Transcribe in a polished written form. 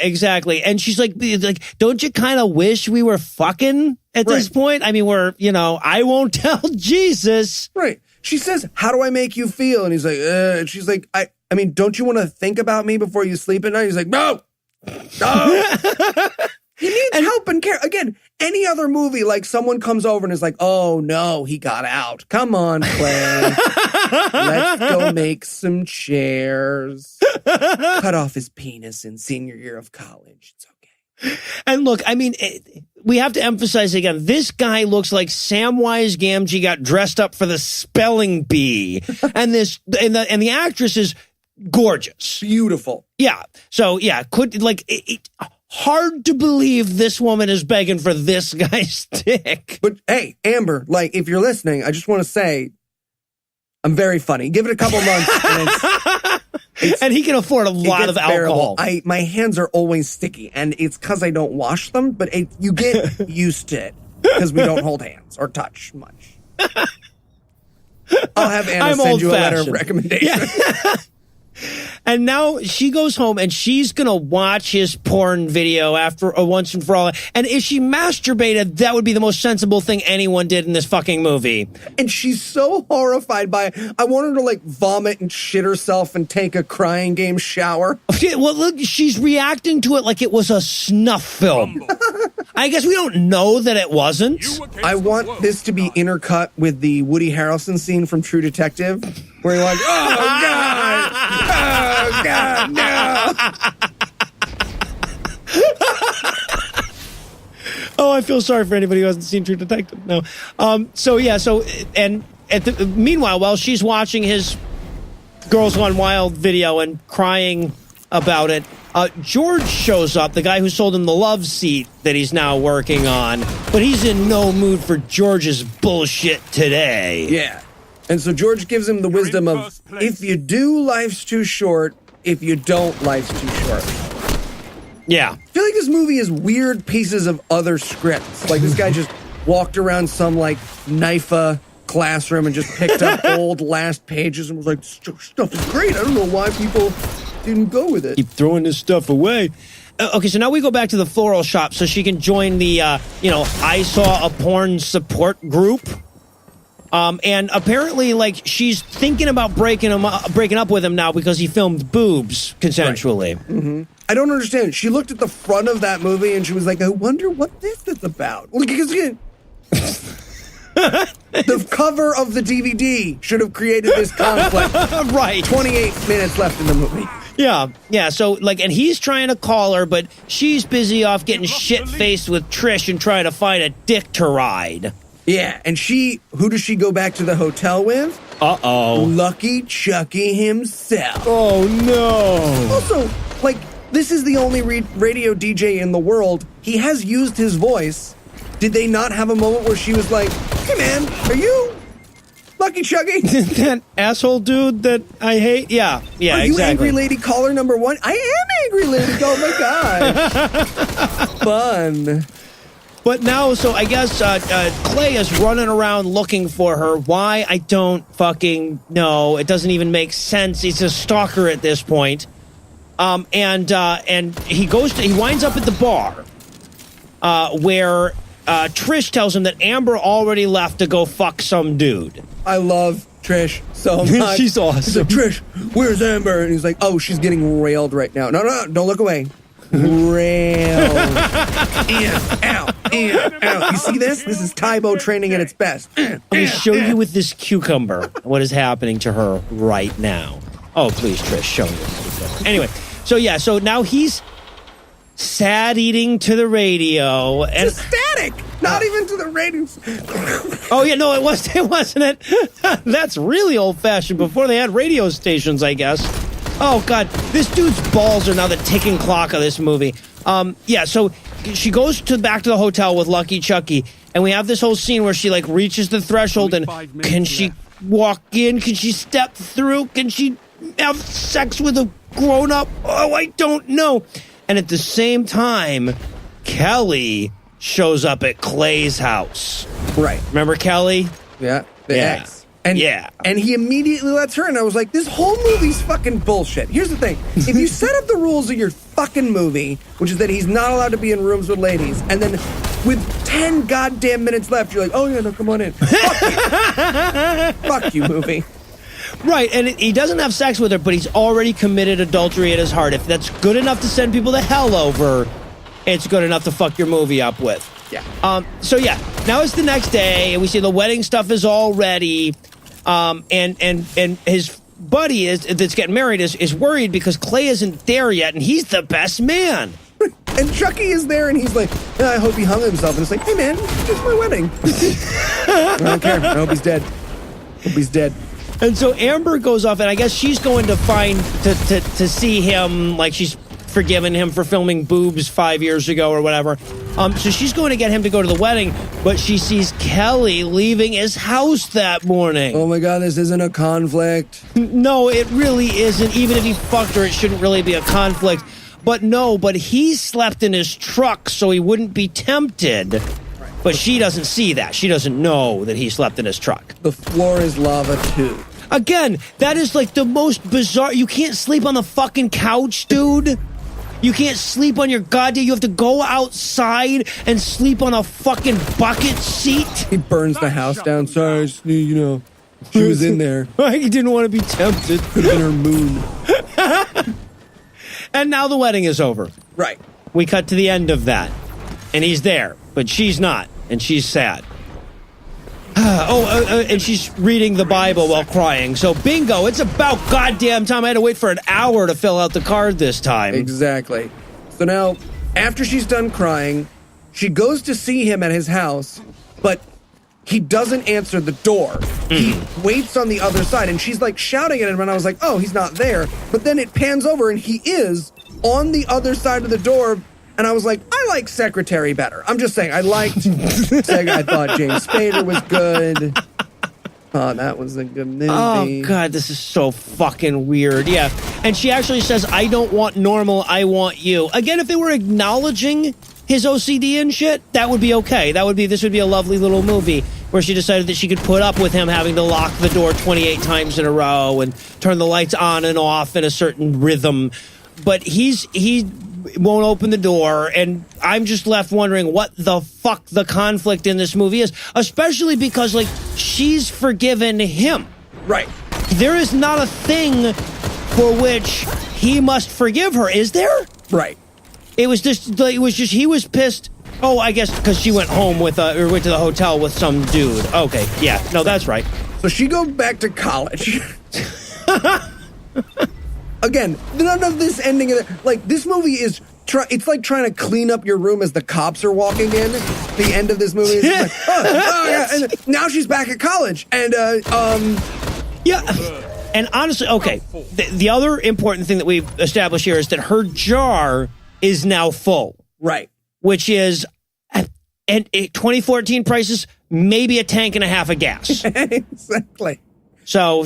exactly. And she's like, don't you kind of wish we were fucking at this point? I mean, I won't tell Jesus. Right. She says, how do I make you feel? And he's like, and she's like, I mean, don't you want to think about me before you sleep at night? He's like, no. He needs help and care. Again, any other movie, like someone comes over and is like, oh no, he got out. Come on, Clay. Let's go make some chairs. Cut off his penis in senior year of college. It's okay. And look, I mean, we have to emphasize again, this guy looks like Samwise Gamgee got dressed up for the spelling bee. And the actress is gorgeous. Beautiful. Yeah. So yeah, hard to believe this woman is begging for this guy's dick. But hey, Amber, like if you're listening, I just want to say I'm very funny. Give it a couple months and he can afford a lot of alcohol. My hands are always sticky, and it's because I don't wash them, but you get used to it because we don't hold hands or touch much. I'll have Anna send you a letter of recommendation. Yeah. And now she goes home and she's going to watch his porn video once and for all. And if she masturbated, that would be the most sensible thing anyone did in this fucking movie. And she's so horrified by it. I want her to like vomit and shit herself and take a crying game shower. Well, look, she's reacting to it like it was a snuff film. I guess we don't know that it wasn't. I want this to be intercut with the Woody Harrelson scene from True Detective, where you're like, oh, God. Oh, God, no. Oh, I feel sorry for anybody who hasn't seen True Detective. No. Meanwhile, while she's watching his Girls Gone Wild video and crying about it, George shows up, the guy who sold him the love seat that he's now working on, but he's in no mood for George's bullshit today. Yeah. And so George gives him the wisdom of, if you do, life's too short. If you don't, life's too short. Yeah. I feel like this movie is weird pieces of other scripts. Like this guy just walked around some like NIFA classroom and just picked up old last pages and was like, stuff is great. I don't know why people didn't go with it. Keep throwing this stuff away. Okay, so now we go back to the floral shop so she can join the, I saw a porn support group. And apparently, like, she's thinking about breaking up with him now because he filmed boobs consensually. Right. Mm-hmm. I don't understand. She looked at the front of that movie and she was like, I wonder what this is about. Well, because again, the cover of the DVD should have created this conflict. Right. 28 minutes left in the movie. Yeah. So, like, and he's trying to call her, but she's busy off getting shit-faced with Trish and trying to find a dick to ride. Yeah, and who does she go back to the hotel with? Uh-oh. Lucky Chucky himself. Oh, no. Also, like, this is the only radio DJ in the world. He has used his voice. Did they not have a moment where she was like, hey, man, are you Lucky Chucky? That asshole dude that I hate? Yeah, are you exactly. Angry Lady Caller number 1? I am Angry Lady. Oh, my God. Fun. But now, so I guess Clay is running around looking for her. Why? I don't fucking know. It doesn't even make sense. He's a stalker at this point. And he winds up at the bar where Trish tells him that Amber already left to go fuck some dude. I love Trish so much. She's awesome. He's like, Trish, where's Amber? And he's like, oh, she's getting railed right now. No, don't look away. Railed. In, out. You see this? This is Tybo training at its best. Let me show you with this cucumber what is happening to her right now. Oh, please, Trish, show me. Anyway, so now he's sad eating to the radio. And just static. Not even to the radio. Oh, yeah, no, it wasn't it? That's really old-fashioned before they had radio stations, I guess. Oh, God, this dude's balls are now the ticking clock of this movie. So she goes back to the hotel with Lucky Chucky, and we have this whole scene where she, like, reaches the threshold, and can she walk in? Can she step through? Can she have sex with a grown-up? Oh, I don't know. And at the same time, Kelly shows up at Clay's house. Right. Remember Kelly? Yeah, the ex. And Yeah. and he immediately lets her in. I was like, this whole movie's fucking bullshit. Here's the thing. If you set up the rules of your fucking movie, which is that he's not allowed to be in rooms with ladies, and then with 10 goddamn minutes left, you're like, oh yeah, no, come on in. Fuck you. Fuck you, movie. Right, and he doesn't have sex with her, but he's already committed adultery in his heart. If that's good enough to send people to hell over, it's good enough to fuck your movie up with. Yeah. So yeah, now it's the next day, and we see the wedding stuff is all ready. And his buddy that's getting married is worried because Clay isn't there yet, and he's the best man. And Chucky is there, and he's like, I hope he hung himself. And it's like, hey man, it's my wedding. I don't care. I hope he's dead. Hope he's dead. And so Amber goes off, and I guess she's going to to see him, like she's forgiven him for filming boobs 5 years ago or whatever. So she's going to get him to go to the wedding, but she sees Kelly leaving his house that morning. Oh my God, this isn't a conflict. No, it really isn't. Even if he fucked her, it shouldn't really be a conflict. But he slept in his truck so he wouldn't be tempted. But she doesn't see that. She doesn't know that he slept in his truck. The floor is lava too. Again, that is like the most bizarre. You can't sleep on the fucking couch, dude. You can't sleep on your goddamn. You have to go outside and sleep on a fucking bucket seat. He burns the house down. Sorry, she was in there. He didn't want to be tempted. Could have been her moon. And now the wedding is over. Right. We cut to the end of that. And he's there, but she's not. And she's sad. And she's reading the Bible while crying. So bingo, it's about goddamn time. I had to wait for an hour to fill out the card this time. Exactly. So now, after she's done crying, she goes to see him at his house, but he doesn't answer the door. He waits on the other side, and she's like shouting at him, and I was like, oh, he's not there. But then it pans over, and he is on the other side of the door. And I was like, I like Secretary better. I'm just saying, I liked I thought James Spader was good. Oh, that was a good movie. Oh, God, this is so fucking weird. Yeah. And she actually says, I don't want normal, I want you. Again, if they were acknowledging his OCD and shit, that would be okay. This would be a lovely little movie where she decided that she could put up with him having to lock the door 28 times in a row and turn the lights on and off in a certain rhythm. But he won't open the door, and I'm just left wondering what the fuck the conflict in this movie is, especially because, like, she's forgiven him. Right. There is not a thing for which he must forgive her, is there? Right. He was just pissed. Oh, I guess because she went home or went to the hotel with some dude. Okay, yeah, no, that's right. So she goes back to college. Again, none of this ending of it. Like, this movie is it's like trying to clean up your room as the cops are walking in. The end of this movie is like, oh yeah, and now she's back at college, and yeah. And honestly, okay, the other important thing that we've established here is that her jar is now full. Right. Which is, and 2014 prices, maybe a tank and a half of gas. Exactly. So